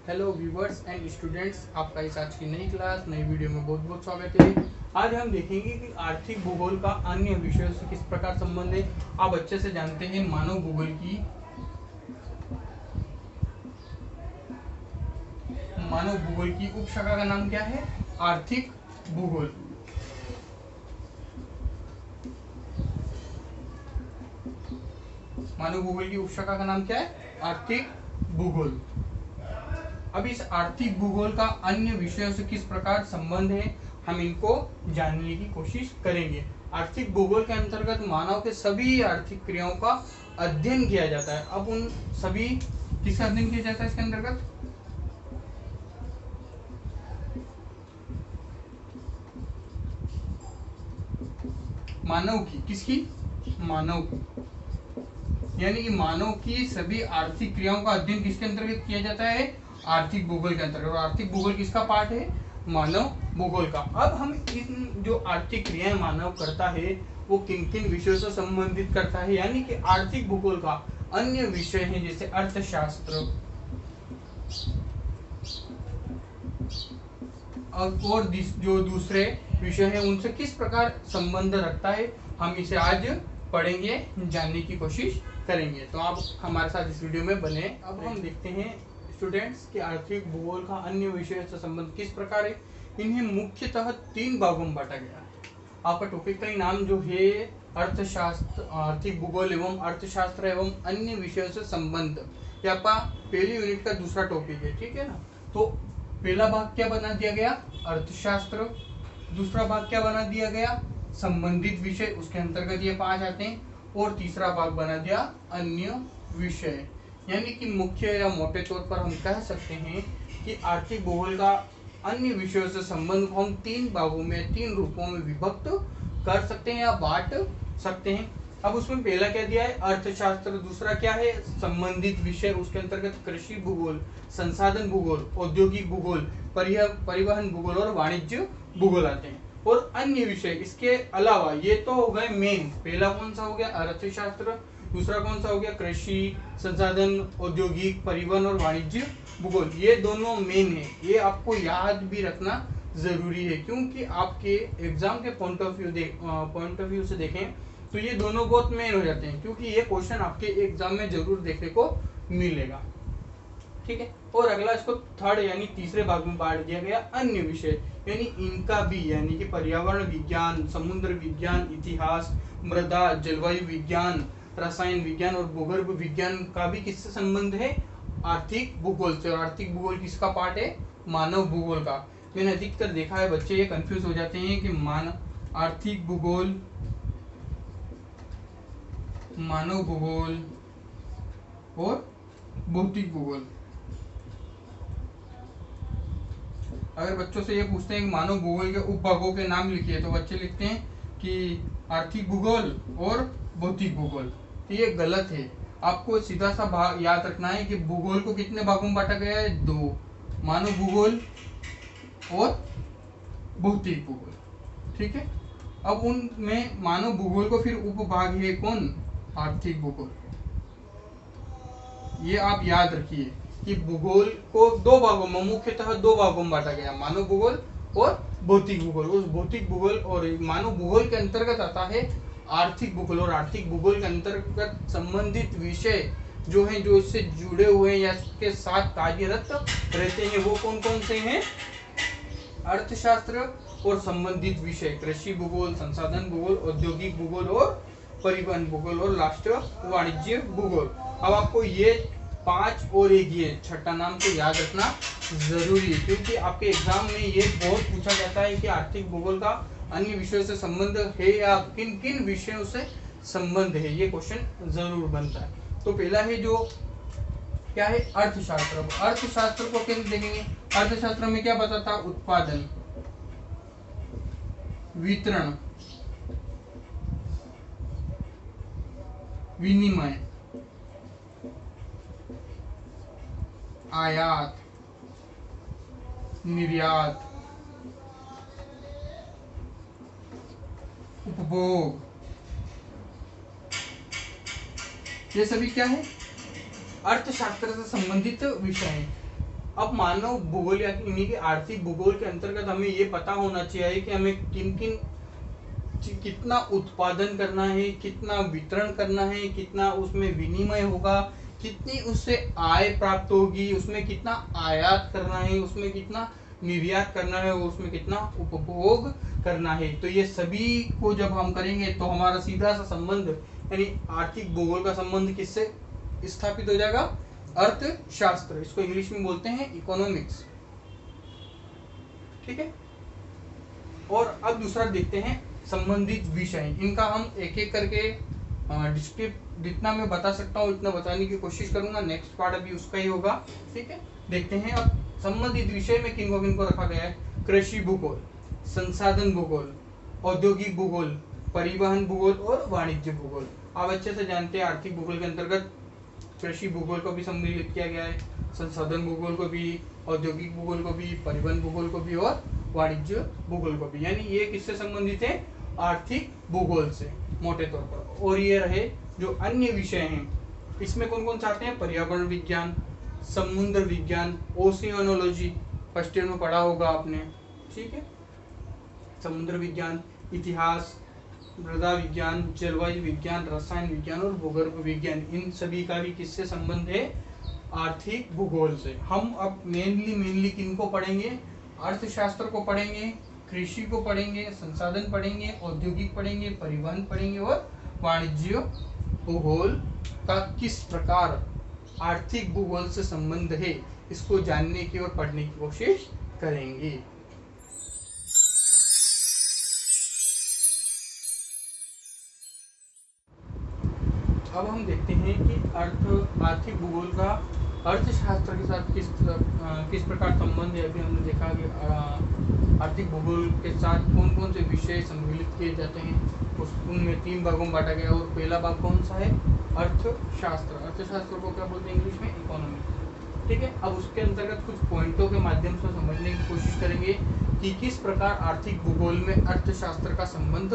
Hello viewers and students, आपका इस आज की नई क्लास नई वीडियो में बहुत बहुत स्वागत है। आज हम देखेंगे कि आर्थिक भूगोल का अन्य विषयों से किस प्रकार संबंध है। आप अच्छे से जानते हैं मानव भूगोल की उपशाखा का नाम क्या है? आर्थिक भूगोल। मानव भूगोल की उपशाखा का नाम क्या है? आर्थिक भूगोल। अब इस आर्थिक भूगोल का अन्य विषयों से किस प्रकार संबंध है, हम इनको जानने की कोशिश करेंगे। आर्थिक भूगोल के अंतर्गत मानव के सभी आर्थिक क्रियाओं का अध्ययन किया जाता है। अब उन सभी किसका अध्ययन किया जाता है इसके अंतर्गत? मानव की। किसकी? मानव की। यानी कि मानव की सभी आर्थिक क्रियाओं का अध्ययन किसके अंतर्गत किया जाता है? आर्थिक भूगोल के अंतर्गत। और आर्थिक भूगोल किसका पार्ट है? मानव भूगोल का। अब हम इन जो आर्थिक क्रियाएं मानव करता है वो किन किन विषयों से संबंधित करता है, यानी कि आर्थिक भूगोल का अन्य विषय है जैसे अर्थशास्त्र और जो दूसरे विषय हैं उनसे किस प्रकार संबंध रखता है, हम इसे आज पढ़ेंगे, जानने की कोशिश करेंगे। तो आप हमारे साथ इस वीडियो में बने। अब हम देखते हैं स्टूडेंट्स कि आर्थिक भूगोल का अन्य विषयों से संबंध किस प्रकार है। इन्हें मुख्यतः 3 भागों में बांटा गया है। आपका टॉपिक का नाम जो है अर्थशास्त्र, आर्थिक भूगोल एवं अर्थशास्त्र एवं अन्य विषयों से संबंध, ये आपका पहली यूनिट का दूसरा टॉपिक है, ठीक है ना। तो पहला भाग क्या बना दिया गया? अर्थशास्त्र। दूसरा भाग क्या बना दिया गया? संबंधित विषय, उसके अंतर्गत ये 5 आते हैं। और तीसरा भाग बना दिया अन्य विषय। यानी कि मुख्य या मोटे तौर पर हम कह सकते हैं कि आर्थिक भूगोल का अन्य विषयों से संबंध को हम 3 भागों में, 3 रूपों में विभक्त कर सकते हैं या बांट सकते हैं। अब उसमें पहला क्या दिया है? अर्थशास्त्र। दूसरा क्या है? संबंधित विषय, उसके अंतर्गत कृषि भूगोल, संसाधन भूगोल, औद्योगिक भूगोल, परिवहन भूगोल और वाणिज्य भूगोल आते हैं। और अन्य विषय इसके अलावा, ये तो हो गए मेन। पहला कौन सा हो गया? अर्थशास्त्र। दूसरा कौन सा हो गया? कृषि, संसाधन, औद्योगिक, परिवहन और वाणिज्य भूगोल। ये दोनों मेन है, ये आपको याद भी रखना जरूरी है, क्योंकि आपके एग्जाम के पॉइंट ऑफ व्यू से देखें तो ये दोनों बहुत मेन हो जाते हैं, क्योंकि ये क्वेश्चन आपके एग्जाम में जरूर देखने को मिलेगा, ठीक है। और अगला इसको थर्ड यानी तीसरे भाग में बांट दिया गया अन्य विषय, यानी इनका भी, यानी कि पर्यावरण विज्ञान, समुद्र विज्ञान, इतिहास, मृदा, जलवायु विज्ञान, रसायन विज्ञान और भूगर्भ विज्ञान का भी किससे संबंध है? आर्थिक भूगोल से। और आर्थिक भूगोल किसका पार्ट है? मानव भूगोल का। मैंने अधिकतर देखा है बच्चे ये कंफ्यूज हो जाते हैं कि आर्थिक भूगोल, मानव भूगोल और भौतिक भूगोल। अगर बच्चों से ये पूछते हैं कि मानव भूगोल के उपभागों के नाम लिखिए, तो बच्चे लिखते हैं कि आर्थिक भूगोल और भौतिक भूगोल। तो ये गलत है। आपको सीधा सा भाग याद रखना है कि भूगोल को कितने भागों में बांटा गया है? 2, मानव भूगोल और भौतिक भूगोल, ठीक है। अब उनमें मानव भूगोल को फिर उपभाग है कौन? आर्थिक भूगोल। ये आप याद रखिए कि भूगोल को 2 भागों में, मुख्यतः 2 भागों में बांटा गया, मानव भूगोल और भौतिक भूगोल। उस भौतिक भूगोल और मानव भूगोल के अंतर्गत आता है आर्थिक भूगोल। और आर्थिक भूगोल के अंतर्गत संबंधित विषय जो हैं, जो इससे जुड़े हुए हैं या इसके साथ कार्यरत रहते हैं, वो कौन कौन से हैं? अर्थशास्त्र और संबंधित विषय, कृषि भूगोल, संसाधन भूगोल, औद्योगिक भूगोल और परिवहन भूगोल और लास्ट वाणिज्य भूगोल। अब आपको ये 5 और एक ये छठा नाम को याद रखना जरूरी है, क्योंकि आपके एग्जाम में ये बहुत पूछा जाता है कि आर्थिक भूगोल का अन्य विषयों से संबंध है या किन किन विषयों से संबंध है, ये क्वेश्चन जरूर बनता है। तो पहला है जो क्या है? अर्थशास्त्र। अर्थशास्त्र को कैसे देखेंगे? अर्थशास्त्र में क्या बताता? उत्पादन, वितरण, विनिमय, आयात, निर्यात, उपभोग, ये सभी क्या है? अर्थशास्त्र से संबंधित विषय हैं। अब मानव भूगोल यानी कि आर्थिक भूगोल के अंतर्गत हमें ये पता होना चाहिए कि हमें कितना उत्पादन करना है, कितना वितरण करना है, कितना उसमें विनिमय होगा, कितनी उससे आय प्राप्त होगी, उसमें कितना आयात करना है, उसमें कितना निर्यात करना है, उसमें कितना उपभोग करना है। तो ये सभी को जब हम करेंगे तो हमारा सीधा सा संबंध यानी आर्थिक भूगोल का संबंध किससे स्थापित हो जाएगा? अर्थशास्त्र, इसको इंग्लिश में बोलते हैं इकोनॉमिक्स। ठीक है। और अब दूसरा देखते हैं संबंधित विषय। इनका हम एक एक करके डिस्क्रिप्ट जितना मैं बता सकता हूँ उतना बताने की कोशिश करूंगा। नेक्स्ट पार्ट अभी उसका ही होगा। ठीक है। देखते हैं अब संबंधित विषय में किनको किनको रखा गया है। कृषि भूगोल, संसाधन भूगोल, औद्योगिक भूगोल, परिवहन भूगोल और वाणिज्य भूगोल। आप अच्छे से जानते हैं आर्थिक भूगोल के अंतर्गत कृषि भूगोल को भी सम्मिलित किया गया है, संसाधन भूगोल को भी, औद्योगिक भूगोल को भी, परिवहन भूगोल को भी और वाणिज्य भूगोल को भी। यानी ये किससे संबंधित है? आर्थिक भूगोल से मोटे तौर पर। और ये रहे जो अन्य विषय हैं, इसमें कौन कौन से आते हैं? पर्यावरण विज्ञान, समुद्र विज्ञान, ओशियानोलॉजी, फर्स्ट ईयर में पढ़ा होगा आपने। ठीक है। समुद्र विज्ञान, इतिहास, मृदा विज्ञान, जलवायु विज्ञान, रसायन विज्ञान और भूगर्भ विज्ञान, इन सभी का भी किससे संबंध है? आर्थिक भूगोल से। हम अब मेनली किनको पढ़ेंगे? अर्थशास्त्र को पढ़ेंगे, कृषि को पढ़ेंगे, संसाधन पढ़ेंगे, औद्योगिक पढ़ेंगे, परिवहन पढ़ेंगे और वाणिज्य भूगोल का किस प्रकार आर्थिक भूगोल से संबंध है, इसको जानने की और पढ़ने की कोशिश करेंगे। अब हम देखते हैं कि आर्थिक भूगोल का अर्थशास्त्र के साथ किस प्रकार संबंध है। अभी हमने देखा कि आर्थिक भूगोल के साथ कौन कौन से विषय सम्मिलित किए जाते हैं, उनमें 3 भागों में बांटा गया। और पहला भाग कौन सा है? अर्थशास्त्र। अर्थशास्त्र को क्या बोलते हैं इंग्लिश में? इकोनॉमी। ठीक है। अब उसके अंतर्गत कुछ पॉइंटों के माध्यम से समझने की कोशिश करेंगे कि किस प्रकार आर्थिक भूगोल में अर्थशास्त्र का संबंध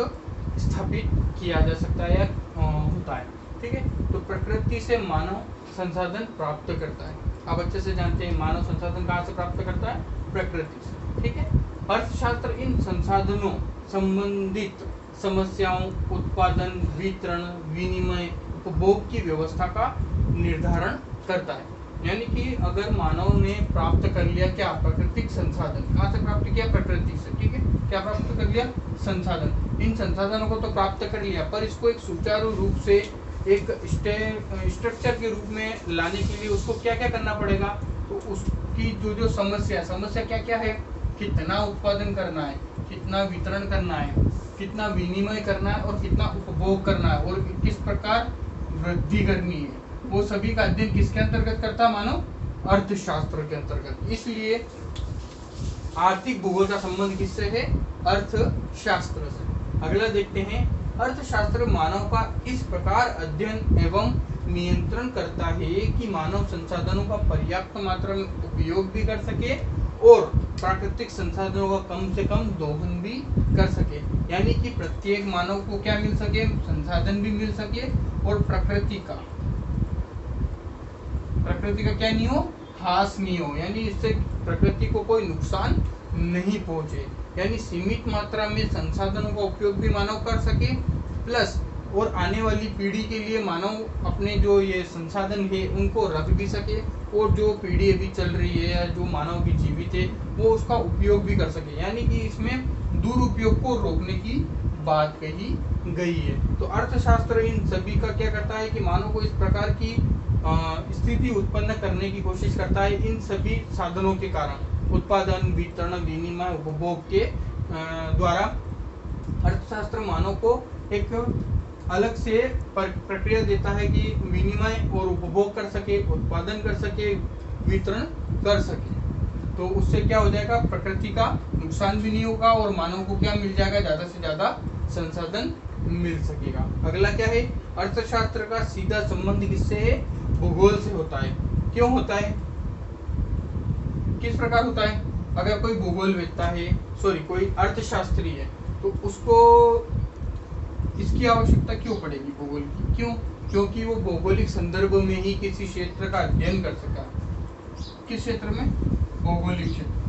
स्थापित किया जा सकता है या होता है। ठीक है। तो प्रकृति से मानव संसाधन प्राप्त करता है। आप अच्छे से जानते हैं मानव संसाधन कहाँ से प्राप्त करता है? प्रकृति से। ठीक है। अर्थशास्त्र इन संसाधनों संबंधित समस्याओं, उत्पादन, वितरण, विनिमय, उपभोग की व्यवस्था का निर्धारण करता है। यानी कि अगर मानव ने प्राप्त कर लिया क्या? प्राकृतिक संसाधन। कहाँ से प्राप्त किया? प्रकृति से। ठीक है। क्या प्राप्त कर लिया? संसाधन। इन संसाधनों को तो प्राप्त कर लिया, पर इसको एक सुचारू रूप से एक स्ट्रक्चर के रूप में लाने के लिए उसको क्या क्या करना पड़ेगा? तो उसकी जो समस्या क्या क्या है? कितना उत्पादन करना है, कितना वितरण करना है, कितना विनिमय करना है और कितना उपभोग करना है और किस प्रकार वृद्धि करनी है, वो सभी का अध्ययन किसके अंतर्गत करता है? मानव अर्थशास्त्र के अंतर्गत। इसलिए आर्थिक भूगोल का संबंध किससे है? अर्थशास्त्र से। अगला देखते हैं, अर्थशास्त्र मानव का इस प्रकार अध्ययन एवं नियंत्रण करता है कि मानव संसाधनों का पर्याप्त मात्रा में उपयोग भी कर सके और प्राकृतिक संसाधनों का कम से कम दोहन भी कर सके। यानी कि प्रत्येक मानव को क्या मिल सके? संसाधन भी मिल सके और प्रकृति का क्या नहीं हो? हास नहीं हो। यानी इससे प्रकृति को कोई नुकसान नहीं पहुंचे। यानी सीमित मात्रा में संसाधनों का उपयोग भी मानव कर सके, प्लस और आने वाली पीढ़ी के लिए मानव अपने जो ये संसाधन है उनको रख भी सके और जो पीढ़ी अभी चल रही है या जो मानव भी जीवित है वो उसका उपयोग भी कर सके। यानी कि इसमें दुरुपयोग को रोकने की बात कही गई है। तो अर्थशास्त्र इन सभी का क्या करता है कि मानव को इस प्रकार की स्थिति उत्पन्न करने की कोशिश करता है। इन सभी साधनों के कारण उत्पादन, वितरण, विनिमय, उपभोग के द्वारा अर्थशास्त्र मानव को एक अलग से प्रक्रिया देता है कि विनिमय और उपभोग कर सके, उत्पादन कर सके, वितरण कर सके। तो उससे क्या हो जाएगा? प्रकृति का नुकसान भी नहीं होगा और मानव को क्या मिल जाएगा? ज्यादा से ज्यादा संसाधन मिल सकेगा। अगला क्या है? अर्थशास्त्र का सीधा संबंध किससे है? भूगोल से होता है। क्यों होता है? किस प्रकार होता है? अगर कोई भूगोलवेत्ता है, कोई अर्थशास्त्री है, तो उसको इसकी आवश्यकता क्यों पड़ेगी भूगोल की? क्यों? क्योंकि वो भौगोलिक संदर्भ में ही किसी क्षेत्र का अध्ययन कर सका। किस क्षेत्र में? भौगोलिक क्षेत्र।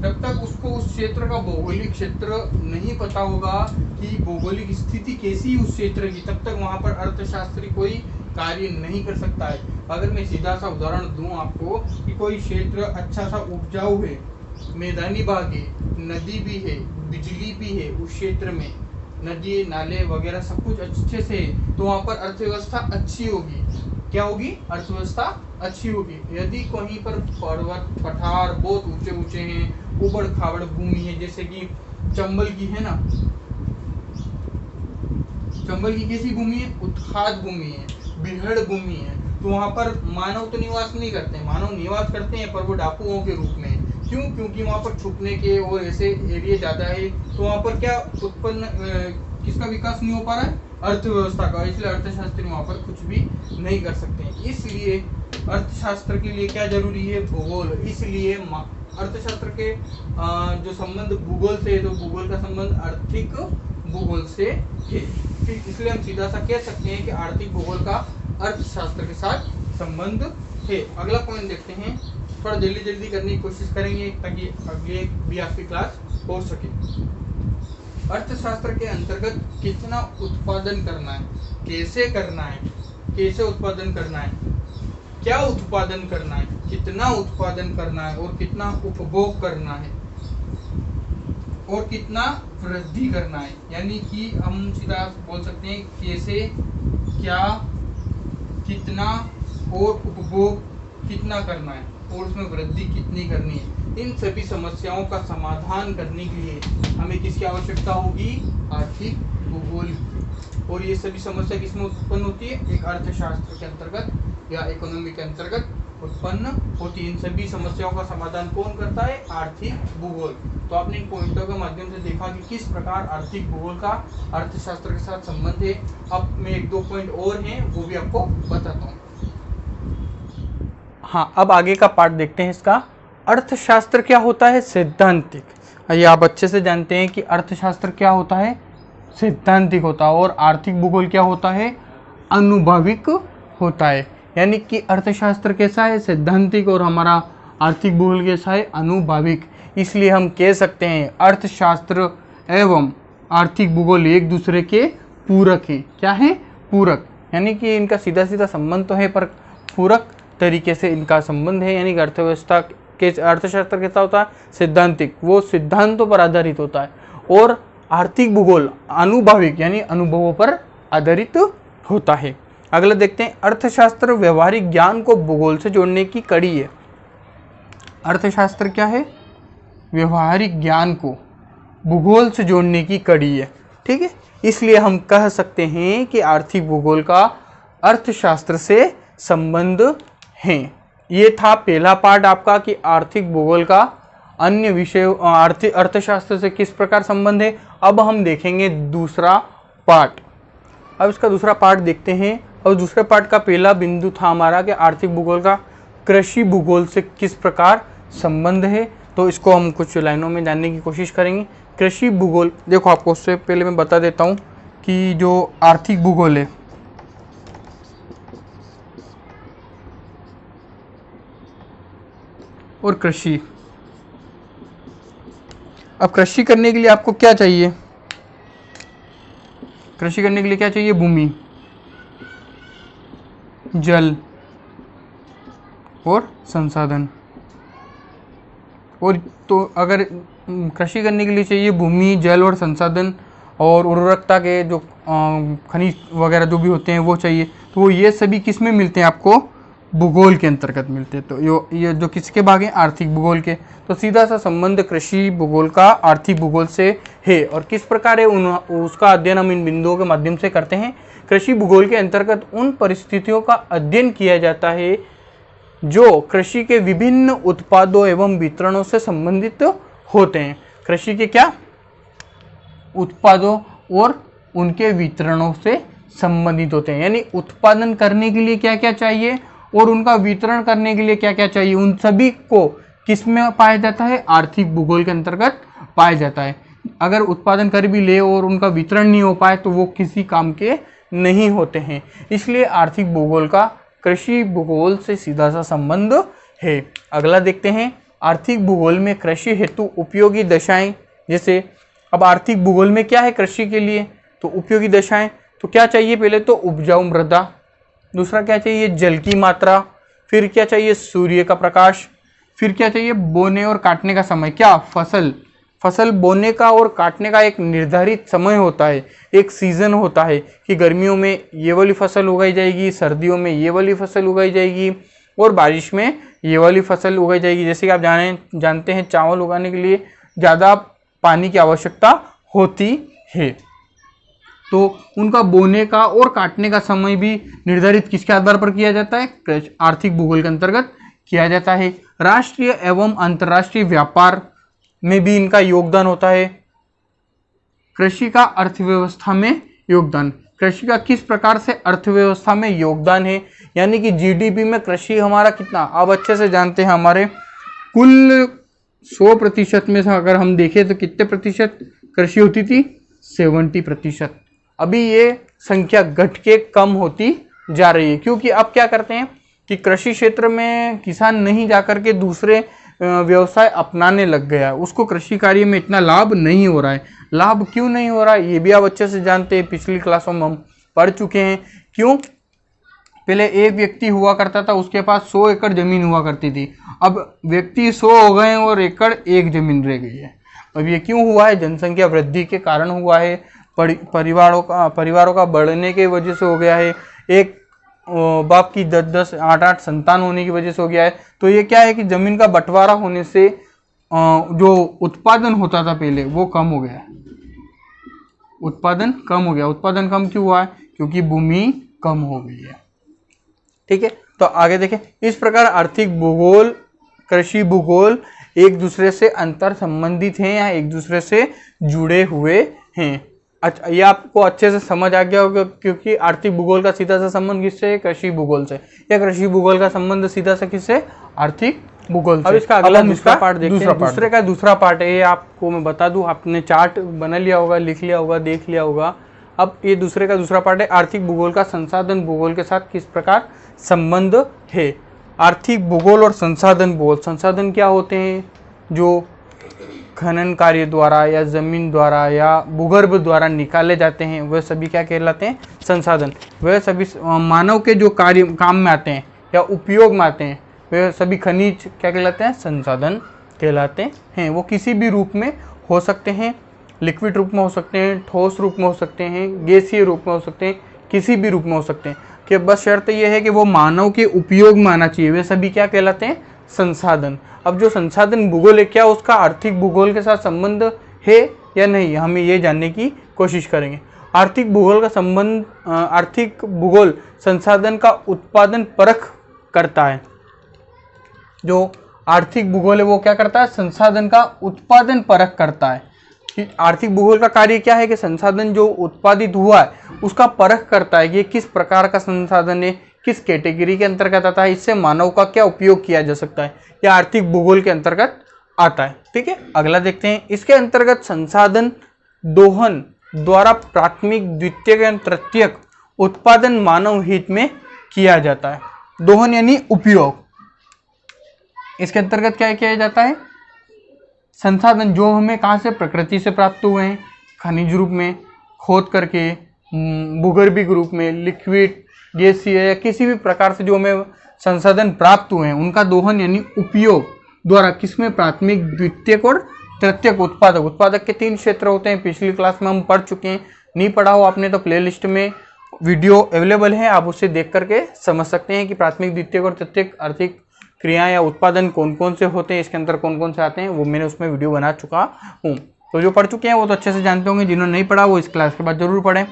जब तक उसको उस क्षेत्र का भौगोलिक क्षेत्र नहीं पता होगा कि भौगोलिक स्थिति कैसी उस क्षेत्र की, तब तक वहां पर अर्थशास्त्री कोई कार्य नहीं कर सकता है। अगर मैं सीधा सा उदाहरण दूं आपको कि कोई क्षेत्र अच्छा सा उपजाऊ है, मैदानी भाग है, नदी भी है, बिजली भी है, उस क्षेत्र में नदी नाले वगैरह सब कुछ अच्छे से है, तो वहां पर अर्थव्यवस्था अच्छी होगी। क्या होगी? अर्थव्यवस्था अच्छी होगी। यदि कहीं पर पर्वत पठार बहुत ऊंचे ऊंचे हैं, उबड़ खाबड़ भूमि है, जैसे कि चंबल की है ना, चंबल की कैसी भूमि है? उत्खात भूमि है, बिहड़ भूमि है, तो वहां पर मानव तो निवास नहीं करते, मानव निवास करते हैं पर वो डाकुओं के रूप में। क्यों? क्योंकि वहां पर छुपने के और ऐसे एरिया ज्यादा है, तो वहां पर क्या उत्पन्न किसका विकास नहीं हो पा रहा है? अर्थव्यवस्था का। इसलिए अर्थशास्त्री वहां पर कुछ भी नहीं कर सकते हैं। इसलिए अर्थशास्त्र के लिए क्या जरूरी है? भूगोल। इसलिए अर्थशास्त्र के जो संबंध भूगोल से है, तो भूगोल का संबंध आर्थिक भूगोल से है। ठीक, इसलिए हम सीधा सा कह सकते हैं कि आर्थिक भूगोल का अर्थशास्त्र के साथ संबंध है। अगला पॉइंट देखते हैं, थोड़ा जल्दी जल्दी करने की कोशिश करेंगे ताकि अगले भी आपकी क्लास हो सके। अर्थशास्त्र के अंतर्गत कितना उत्पादन करना है, कैसे करना है, कैसे उत्पादन करना है, क्या उत्पादन करना है, कितना उत्पादन करना है, और कितना उपभोग करना है, और कितना वृद्धि करना है। यानी कि हम सीधा बोल सकते हैं कैसे, क्या, कितना और उपभोग कितना करना है, और उसमें वृद्धि कितनी करनी है। इन सभी समस्याओं का समाधान करने के लिए हमें किसकी आवश्यकता होगी? आर्थिक भूगोल की। और ये सभी समस्या किसमें उत्पन्न होती है? एक अर्थशास्त्र के अंतर्गत या इकोनॉमी के अंतर्गत उत्पन्न होती है। इन सभी समस्याओं का समाधान कौन करता है? आर्थिक भूगोल। तो आपने इन पॉइंटों के माध्यम से देखा कि किस प्रकार आर्थिक भूगोल का अर्थशास्त्र के साथ संबंध है। अब मैं एक दो पॉइंट और हैं वो भी आपको बताता हूँ। हाँ, अब आगे का पार्ट देखते हैं इसका। अर्थशास्त्र क्या होता है? सैद्धांतिक। ये आप अच्छे से जानते हैं कि अर्थशास्त्र क्या होता है? सैद्धांतिक होता है। और आर्थिक भूगोल क्या होता है? अनुभविक होता है। यानी कि अर्थशास्त्र कैसा है? सैद्धांतिक। और हमारा आर्थिक भूगोल कैसा है? अनुभविक। इसलिए हम कह सकते हैं अर्थशास्त्र एवं आर्थिक भूगोल एक दूसरे के पूरक है। क्या है? पूरक। यानी कि इनका सीधा सीधा संबंध तो है पर पूरक तरीके से इनका संबंध है। यानी कि अर्थव्यवस्था के अर्थशास्त्र कैसा होता है? सैद्धांतिक, वो सिद्धांतों पर आधारित होता है। और आर्थिक भूगोल अनुभविक यानी अनुभवों पर आधारित होता है। अगला देखते हैं, अर्थशास्त्र व्यवहारिक ज्ञान को भूगोल से जोड़ने की कड़ी है। अर्थशास्त्र क्या है? व्यवहारिक ज्ञान को भूगोल से जोड़ने की कड़ी है। ठीक है, इसलिए हम कह सकते हैं कि आर्थिक भूगोल का अर्थशास्त्र से संबंध है। ये था पहला पार्ट आपका कि आर्थिक भूगोल का अन्य विषय अर्थशास्त्र से किस प्रकार संबंध है। अब हम देखेंगे दूसरा पार्ट। अब इसका दूसरा पार्ट देखते हैं। और दूसरे पार्ट का पहला बिंदु था हमारा कि आर्थिक भूगोल का कृषि भूगोल से किस प्रकार संबंध है। तो इसको हम कुछ लाइनों में जानने की कोशिश करेंगे। कृषि भूगोल, देखो आपको उससे पहले मैं बता देता हूँ कि जो आर्थिक भूगोल है और कृषि, अब कृषि करने के लिए आपको क्या चाहिए? कृषि करने के लिए क्या चाहिए? भूमि, जल और संसाधन। और तो अगर कृषि करने के लिए चाहिए भूमि, जल और संसाधन और उर्वरकता के जो खनिज वगैरह जो भी होते हैं वो चाहिए, तो ये सभी किस में मिलते हैं? आपको भूगोल के अंतर्गत मिलते हैं। तो ये जो किसके भाग हैं? आर्थिक भूगोल के। तो सीधा सा संबंध कृषि भूगोल का आर्थिक भूगोल से है। और किस प्रकार है उसका अध्ययन हम इन बिंदुओं के माध्यम से करते हैं। कृषि भूगोल के अंतर्गत उन परिस्थितियों का अध्ययन किया जाता है जो कृषि के विभिन्न उत्पादों एवं वितरणों से संबंधित होते हैं। कृषि के क्या? उत्पादों और उनके वितरणों से संबंधित होते हैं। यानी उत्पादन करने के लिए क्या क्या चाहिए और उनका वितरण करने के लिए क्या क्या चाहिए, उन सभी को किस में पाया जाता है? आर्थिक भूगोल के अंतर्गत पाया जाता है। अगर उत्पादन कर भी ले और उनका वितरण नहीं हो पाए तो वो किसी काम के नहीं होते हैं। इसलिए आर्थिक भूगोल का कृषि भूगोल से सीधा सा संबंध है। अगला देखते हैं, आर्थिक भूगोल में कृषि हेतु उपयोगी दशाएं। जैसे अब आर्थिक भूगोल में क्या है कृषि के लिए, तो उपयोगी दशाएं, तो क्या चाहिए, पहले तो उपजाऊ मृदा, दूसरा क्या चाहिए, जल की मात्रा, फिर क्या चाहिए, सूर्य का प्रकाश, फिर क्या चाहिए, बोने और काटने का समय। क्या, फसल बोने का और काटने का एक निर्धारित समय होता है, एक सीजन होता है कि गर्मियों में ये वाली फसल उगाई जाएगी, सर्दियों में ये वाली फसल उगाई जाएगी और बारिश में ये वाली फसल उगाई जाएगी। जैसे कि आप जानते हैं चावल उगाने के लिए ज़्यादा पानी की आवश्यकता होती है, तो उनका बोने का और काटने का समय भी निर्धारित किसके आधार पर किया जाता है, आर्थिक भूगोल के अंतर्गत किया जाता है। राष्ट्रीय एवं अंतर्राष्ट्रीय व्यापार में भी इनका योगदान होता है। कृषि का अर्थव्यवस्था में योगदान, कृषि का किस प्रकार से अर्थव्यवस्था में योगदान है, यानी कि जीडीपी में कृषि हमारा कितना, आप अच्छे से जानते हैं, हमारे कुल 100% में से अगर हम देखें तो कितने प्रतिशत कृषि होती थी, 70%। अभी ये संख्या घट के कम होती जा रही है, क्योंकि अब क्या करते हैं कि कृषि क्षेत्र में किसान नहीं जाकर के दूसरे व्यवसाय अपनाने लग गया है, उसको कृषि कार्य में इतना लाभ नहीं हो रहा है। लाभ क्यों नहीं हो रहा है ये भी आप अच्छे से जानते हैं, पिछली क्लासों में हम पढ़ चुके हैं। क्यों, पहले एक व्यक्ति हुआ करता था, उसके पास 100 एकड़ जमीन हुआ करती थी, अब व्यक्ति 100 हो गए और एकड़ एक जमीन रह गई है। अब ये क्यों हुआ है, जनसंख्या वृद्धि के कारण हुआ है, परिवारों का बढ़ने की वजह से हो गया है, एक बाप की 10-10, 8-8 संतान होने की वजह से हो गया है। तो ये क्या है कि जमीन का बंटवारा होने से जो उत्पादन होता था पहले वो कम हो गया है, उत्पादन कम हो गया। उत्पादन कम क्यों हुआ है, क्योंकि भूमि कम हो गई है। ठीक है, तो आगे देखें, इस प्रकार आर्थिक भूगोल, कृषि भूगोल एक दूसरे से अंतर संबंधित हैं या एक दूसरे से जुड़े हुए हैं। अच्छा, ये आपको अच्छे से समझ आ गया होगा, क्योंकि आर्थिक भूगोल का सीधा सा संबंध किससे है, कृषि भूगोल से, या कृषि भूगोल का संबंध सीधा सा किससे, आर्थिक भूगोल से। अब इसका अगला दूसरा पार्ट देखते हैं। दूसरे का दूसरा पार्ट है, ये आपको मैं बता दूं, आपने चार्ट बना लिया होगा, लिख लिया होगा, देख लिया होगा। अब ये दूसरे का दूसरा पार्ट है, आर्थिक भूगोल का संसाधन भूगोल के साथ किस प्रकार संबंध है। आर्थिक भूगोल और संसाधन भूगोल, संसाधन क्या होते हैं, जो खनन कार्य द्वारा या जमीन द्वारा या भूगर्भ द्वारा निकाले जाते हैं, वह सभी क्या कहलाते हैं, संसाधन। वह सभी मानव के जो कार्य काम में आते हैं या उपयोग में आते हैं, वह सभी खनिज क्या कहलाते हैं, संसाधन कहलाते हैं। वो किसी भी रूप में हो सकते हैं, लिक्विड रूप में हो सकते हैं, ठोस रूप में हो सकते हैं, गैसीय रूप में हो सकते हैं, किसी भी रूप में हो सकते हैं, कि बस शर्त यह है कि वो मानव के उपयोग में आना चाहिए। वे सभी क्या कहलाते हैं, संसाधन। अब जो संसाधन भूगोल है, क्या उसका आर्थिक भूगोल के साथ संबंध है या नहीं, हमें ये जानने की कोशिश करेंगे। आर्थिक भूगोल का संबंध, आर्थिक भूगोल संसाधन का उत्पादन परख करता है। जो आर्थिक भूगोल है वो क्या करता है, संसाधन का उत्पादन परख करता है। कि आर्थिक भूगोल का कार्य क्या है कि संसाधन जो उत्पादित हुआ है उसका परख करता है कि ये किस प्रकार का संसाधन है, किस कैटेगरी के अंतर्गत आता है, इससे मानव का क्या उपयोग किया जा सकता है, यह आर्थिक भूगोल के अंतर्गत आता है। ठीक है, अगला देखते हैं। इसके अंतर्गत संसाधन दोहन द्वारा प्राथमिक, द्वितीयक या तृतीयक उत्पादन मानव हित में किया जाता है। दोहन यानी उपयोग, इसके अंतर्गत क्या किया जाता है, संसाधन जो हमें कहाँ से, प्रकृति से प्राप्त हुए हैं, खनिज रूप में खोद करके, भूगर्भिक रूप में, लिक्विड, गैसीय या किसी भी प्रकार से जो हमें संसाधन प्राप्त हुए हैं, उनका दोहन यानी उपयोग द्वारा किसमें, प्राथमिक, द्वितीयक और तृतीयक उत्पादक। उत्पादक के 3 क्षेत्र होते हैं, पिछली क्लास में हम पढ़ चुके हैं। नहीं पढ़ा हो आपने तो प्लेलिस्ट में वीडियो अवेलेबल है, आप उसे देख करके समझ सकते हैं कि प्राथमिक, द्वितीयक और तृतीयक आर्थिक क्रिया या उत्पादन कौन कौन से होते हैं, इसके अंदर कौन कौन से आते हैं, वो मैंने उसमें वीडियो बना चुका हूँ। तो जो पढ़ चुके हैं वो तो अच्छे से जानते होंगे, जिन्होंने नहीं पढ़ा वो इस क्लास के बाद जरूर पढ़ें।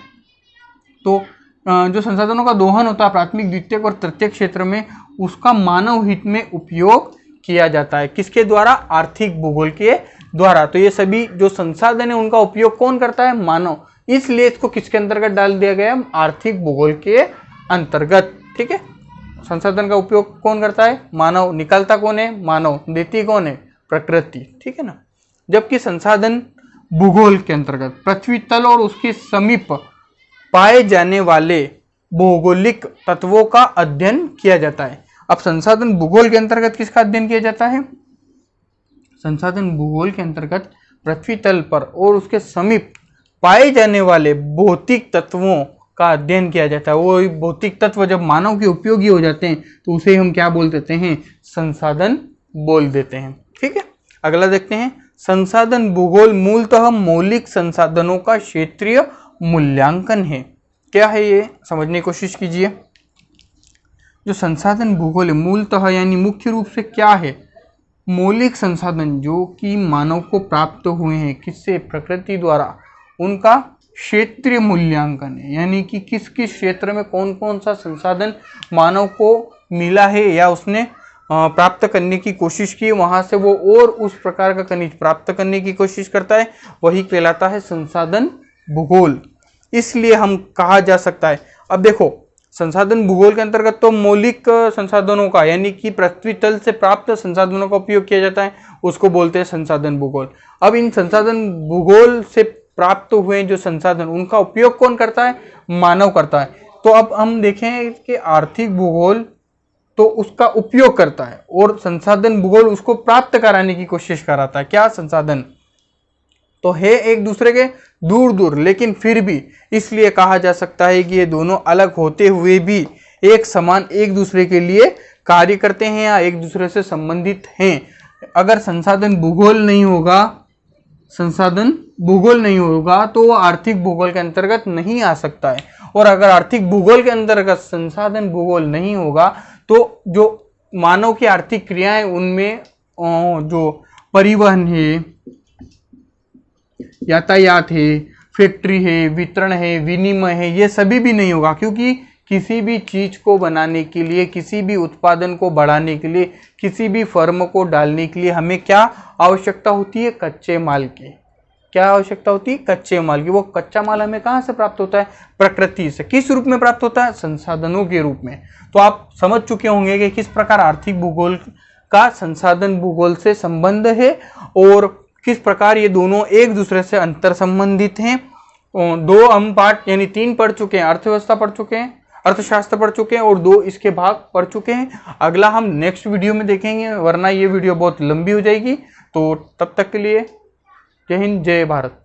तो जो संसाधनों का दोहन होता है प्राथमिक, द्वितीयक और तृतीयक क्षेत्र में, उसका मानव हित में उपयोग किया जाता है। किसके द्वारा, आर्थिक भूगोल के द्वारा। तो ये सभी जो संसाधन है उनका उपयोग कौन करता है, मानव। इसलिए इसको किसके अंतर्गत डाल दिया गया, आर्थिक भूगोल के अंतर्गत। ठीक है, संसाधन का उपयोग कौन करता है, मानव। निकालता कौन है, मानव। देती कौन है, प्रकृति। ठीक है ना। जबकि संसाधन भूगोल के अंतर्गत पृथ्वी तल और उसके समीप पाए जाने वाले भौगोलिक तत्वों का अध्ययन किया जाता है। अब संसाधन भूगोल के अंतर्गत किसका अध्ययन किया जाता है? संसाधन भूगोल के अंतर्गत पृथ्वी तल पर और उसके समीप पाए जाने वाले भौतिक तत्वों का अध्ययन किया जाता है। वो भौतिक तत्व जब मानव के उपयोगी हो जाते हैं तो उसे हम क्या बोल देते हैं? संसाधन बोल देते हैं। ठीक है, अगला देखते हैं। संसाधन भूगोल मूलतः मौलिक संसाधनों का क्षेत्रीय मूल्यांकन है। क्या है ये? समझने की कोशिश कीजिए। जो संसाधन भूगोल है मूलतः यानी मुख्य रूप से क्या है? मौलिक संसाधन जो कि मानव को प्राप्त हुए हैं, किससे? प्रकृति द्वारा, उनका क्षेत्रीय मूल्यांकन है। यानी कि किस किस क्षेत्र में कौन कौन सा संसाधन मानव को मिला है या उसने प्राप्त करने की कोशिश की, वहां से वो और उस प्रकार का खनिज प्राप्त करने की कोशिश करता है, वही कहलाता है संसाधन भूगोल। इसलिए हम कहा जा सकता है, अब देखो संसाधन भूगोल के अंतर्गत तो मौलिक संसाधनों का यानी कि पृथ्वी तल से प्राप्त संसाधनों का उपयोग किया जाता है, उसको बोलते हैं संसाधन भूगोल। अब इन संसाधन भूगोल से प्राप्त हुए जो संसाधन, उनका उपयोग कौन करता है? मानव करता है। तो अब हम देखें कि आर्थिक भूगोल तो उसका उपयोग करता है और संसाधन भूगोल उसको प्राप्त कराने की कोशिश कराता है। क्या? संसाधन तो है एक दूसरे के दूर दूर, लेकिन फिर भी इसलिए कहा जा सकता है कि ये दोनों अलग होते हुए भी एक समान एक दूसरे के लिए कार्य करते हैं या एक दूसरे से संबंधित हैं। अगर संसाधन भूगोल नहीं होगा, संसाधन भूगोल नहीं होगा तो वो आर्थिक भूगोल के अंतर्गत नहीं आ सकता है। और अगर आर्थिक भूगोल के अंतर्गत संसाधन भूगोल नहीं होगा तो जो मानव की आर्थिक क्रियाएं, उनमें जो परिवहन है, यातायात है, फैक्ट्री है, वितरण है, विनिमय है, ये सभी भी नहीं होगा। क्योंकि किसी भी चीज को बनाने के लिए, किसी भी उत्पादन को बढ़ाने के लिए, किसी भी फर्म को डालने के लिए हमें क्या आवश्यकता होती है? कच्चे माल की। क्या आवश्यकता होती है? कच्चे माल की। वो कच्चा माल हमें कहाँ से प्राप्त होता है? प्रकृति से। किस रूप में प्राप्त होता है? संसाधनों के रूप में। तो आप समझ चुके होंगे कि किस प्रकार आर्थिक भूगोल का संसाधन भूगोल से संबंध है और किस प्रकार ये दोनों एक दूसरे से अंतर संबंधित हैं। दो हम पार्ट यानी 3 पढ़ चुके हैं, अर्थव्यवस्था पढ़ चुके हैं, अर्थशास्त्र पढ़ चुके हैं और 2 इसके भाग पढ़ चुके हैं। अगला हम नेक्स्ट वीडियो में देखेंगे, वरना ये वीडियो बहुत लंबी हो जाएगी। तो तब तक के लिए जय हिंद, जय भारत।